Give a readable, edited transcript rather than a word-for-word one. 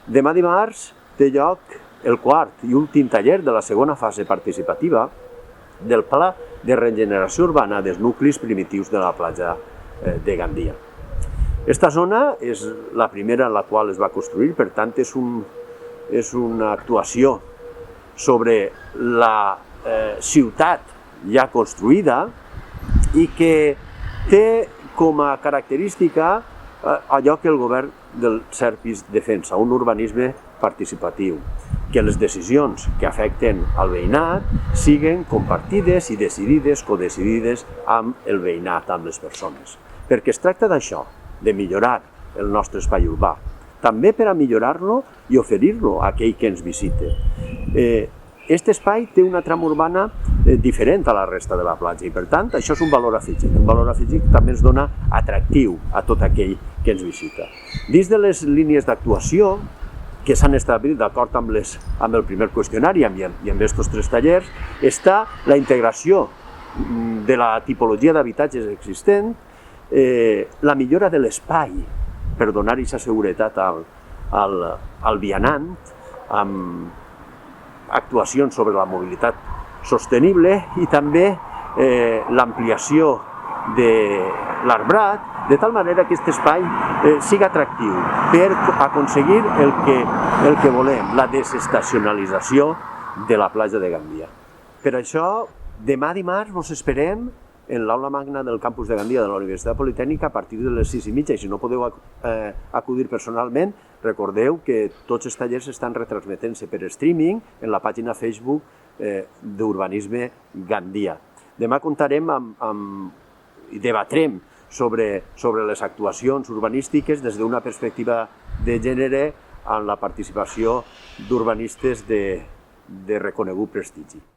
Demà dimarts té lloc el quart i últim taller de la segona fase participativa del Pla de Regeneració Urbana dels nuclis primitius de la platja de Gandia. Esta zona és la primera en la qual es va construir, per tant és una actuació sobre la ciutat ja construïda i que té com a característica allò que el govern del Serpis defensa, un urbanisme participatiu, que les decisions que afecten al veïnat siguen compartides i decidides, codecidides amb el veïnat, amb les persones. Perquè es tracta d'això, de millorar el nostre espai urbà, també per a millorar-lo i oferir-lo a aquell que ens visita. Aquest espai té una trama urbana diferent a la resta de la platja i, per tant, això és un valor afegit. Un valor afegit que també ens dona atractiu a tot aquell que ens visita. Dins de les línies d'actuació que s'han establit d'acord amb el primer qüestionari i amb aquests 3 tallers, està la integració de la tipologia d'habitatges existent, la millora de l'espai per donar aquesta seguretat al vianant, amb actuacions sobre la mobilitat sostenible i també l'ampliació de l'arbrat, de tal manera que aquest espai sigui atractiu per aconseguir el que volem, la desestacionalització de la platja de Gandia. Per això, demà dimarts vos esperem en l'aula magna del campus de Gandia de la Universitat Politècnica a partir de les 6:30. I si no podeu acudir personalment, recordeu que tots els tallers estan retransmetent-se per streaming en la pàgina Facebook d'Urbanisme Gandia. Demà comptarem i debatrem sobre les actuacions urbanístiques des d'una perspectiva de gènere amb la participació d'urbanistes de reconegut prestigi.